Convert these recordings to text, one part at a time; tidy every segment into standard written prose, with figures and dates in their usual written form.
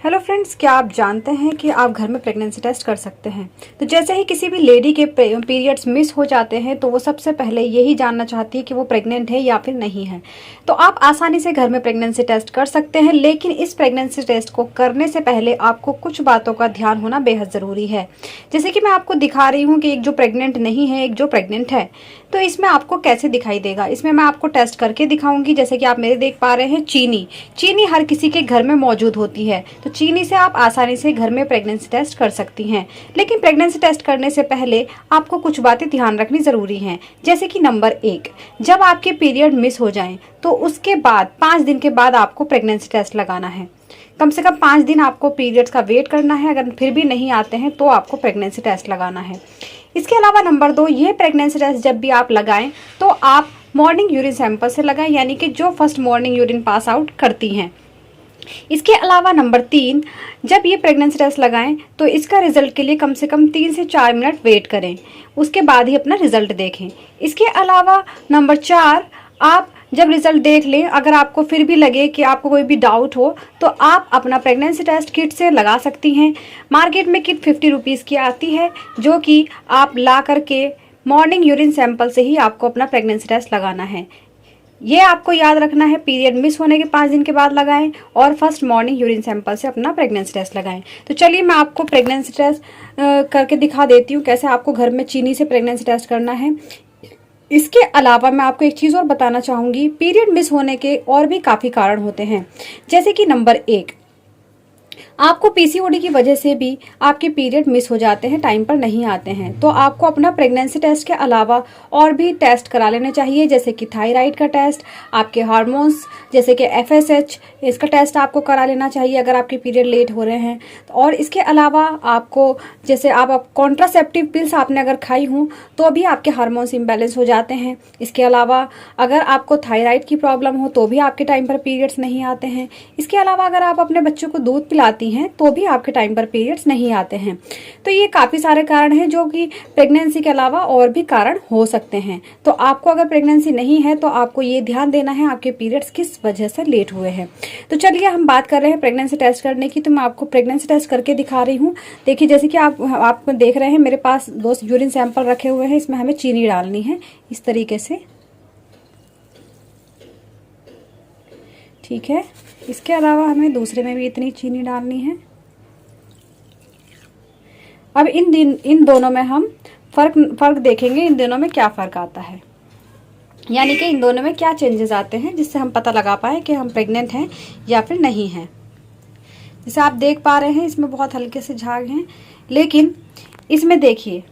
Hello friends, क्या आप जानते हैं कि आप घर में प्रेगनेंसी टेस्ट कर सकते हैं। तो जैसे ही किसी भी लेडी के पीरियड्स मिस हो जाते हैं तो वो सबसे पहले यही जानना चाहती है कि वो प्रेग्नेंट है या फिर नहीं है। तो आप आसानी से घर में प्रेगनेंसी टेस्ट कर सकते हैं, लेकिन इस प्रेगनेंसी टेस्ट को करने से पहले आपको कुछ बातों का ध्यान होना बेहद ज़रूरी है। जैसे कि मैं आपको दिखा रही हूँ कि एक जो प्रेग्नेंट नहीं है, एक जो प्रेग्नेंट है, तो इसमें आपको कैसे दिखाई देगा। इसमें मैं आपको टेस्ट करके दिखाऊंगी। जैसे कि आप मेरे देख पा रहे हैं, चीनी हर किसी के घर में मौजूद होती है, तो चीनी से आप आसानी से घर में प्रेगनेंसी टेस्ट कर सकती हैं। लेकिन प्रेगनेंसी टेस्ट करने से पहले आपको कुछ बातें ध्यान रखनी ज़रूरी हैं। जैसे कि नंबर 1, जब आपके पीरियड मिस हो जाएं तो उसके बाद 5 दिन के बाद आपको प्रेगनेंसी टेस्ट लगाना है। कम से कम 5 दिन आपको पीरियड्स का वेट करना है। अगर फिर भी नहीं आते हैं तो आपको प्रेगनेंसी टेस्ट लगाना है। इसके अलावा नंबर 2, ये प्रेगनेंसी टेस्ट जब भी आप लगाएं तो आप मॉर्निंग यूरिन सैंपल से लगाएं, यानी कि जो first morning urine pass out करती हैं। इसके अलावा नंबर 3, जब ये प्रेगनेंसी टेस्ट लगाएं तो इसका रिजल्ट के लिए कम से कम 3 से 4 मिनट वेट करें, उसके बाद ही अपना रिजल्ट देखें। इसके अलावा नंबर 4, आप जब रिजल्ट देख लें, अगर आपको फिर भी लगे कि आपको कोई भी डाउट हो तो आप अपना प्रेगनेंसी टेस्ट किट से लगा सकती हैं। मार्केट में किट 50 रुपीज़ की आती है, जो कि आप ला करके मॉर्निंग यूरिन सैंपल से ही आपको अपना प्रेगनेंसी टेस्ट लगाना है। ये आपको याद रखना है, पीरियड मिस होने के 5 दिन के बाद लगाएं और फर्स्ट मॉर्निंग यूरिन सैंपल से अपना प्रेगनेंसी टेस्ट लगाएं। तो चलिए मैं आपको प्रेगनेंसी टेस्ट करके दिखा देती हूँ, कैसे आपको घर में चीनी से प्रेगनेंसी टेस्ट करना है। इसके अलावा मैं आपको एक चीज़ और बताना चाहूँगी, पीरियड मिस होने के और भी काफ़ी कारण होते हैं। जैसे कि नंबर 1, आपको पीसीओडी की वजह से भी आपके पीरियड मिस हो जाते हैं, टाइम पर नहीं आते हैं, तो आपको अपना प्रेगनेंसी टेस्ट के अलावा और भी टेस्ट करा लेने चाहिए। जैसे कि थायराइड का टेस्ट, आपके हार्मोन्स जैसे कि FSH, इसका टेस्ट आपको करा लेना चाहिए अगर आपके पीरियड लेट हो रहे हैं। और इसके अलावा आपको जैसे आप कॉन्ट्रासेप्टिव पिल्स आपने अगर खाई हों तो भी आपके हार्मोन्स इम्बैलेंस हो जाते हैं। इसके अलावा अगर आपको थायराइड की प्रॉब्लम हो तो भी आपके टाइम पर पीरियड्स नहीं आते हैं। इसके अलावा अगर आप अपने बच्चों को दूध पिलाती हैं तो भी आपके टाइम पर पीरियड्स नहीं आते हैं। तो ये काफ़ी सारे कारण हैं जो कि प्रेगनेंसी के अलावा और भी कारण हो सकते हैं। तो आपको अगर प्रेगनेंसी नहीं है तो आपको ये ध्यान देना है आपके पीरियड्स किस वजह से लेट हुए हैं। तो चलिए हम बात कर रहे हैं प्रेगनेंसी टेस्ट करने की। तो मैं आपको प्रेगनेंसी टेस्ट करके दिखा रही हूँ। देखिए, जैसे कि आप देख रहे हैं, मेरे पास 2 यूरिन सैंपल रखे हुए हैं। इसमें हमें चीनी डालनी है इस तरीके से, ठीक है। इसके अलावा हमें दूसरे में भी इतनी चीनी डालनी है। अब इन दोनों में हम फर्क देखेंगे, इन दोनों में क्या फ़र्क आता है, यानी कि इन दोनों में क्या चेंजेस आते हैं, जिससे हम पता लगा पाए कि हम प्रेग्नेंट हैं या फिर नहीं हैं। जैसे आप देख पा रहे हैं, इसमें बहुत हल्के से झाग हैं, लेकिन इसमें देखिए,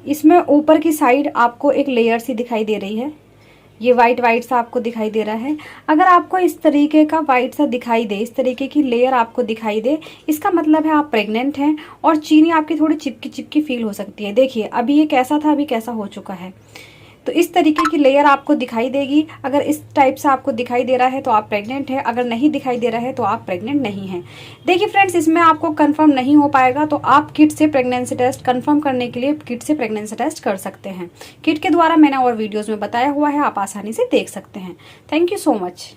इसमें ऊपर की साइड आपको एक लेयर सी दिखाई दे रही है। ये वाइट सा आपको दिखाई दे रहा है। अगर आपको इस तरीके का वाइट सा दिखाई दे, इस तरीके की लेयर आपको दिखाई दे, इसका मतलब है आप प्रेग्नेंट हैं। और चीनी आपकी थोड़ी चिपकी फील हो सकती है। देखिए, अभी ये कैसा था, अभी कैसा हो चुका है। तो इस तरीके की लेयर आपको दिखाई देगी। अगर इस टाइप से आपको दिखाई दे रहा है तो आप प्रेग्नेंट है, अगर नहीं दिखाई दे रहा है तो आप प्रेग्नेंट नहीं हैं। देखिए फ्रेंड्स, इसमें आपको कंफर्म नहीं हो पाएगा, तो आप किट से प्रेगनेंसी टेस्ट कंफर्म करने के लिए किट से प्रेगनेंसी टेस्ट कर सकते हैं। किट के द्वारा मैंने और वीडियोज़ में बताया हुआ है, आप आसानी से देख सकते हैं। Thank you so much.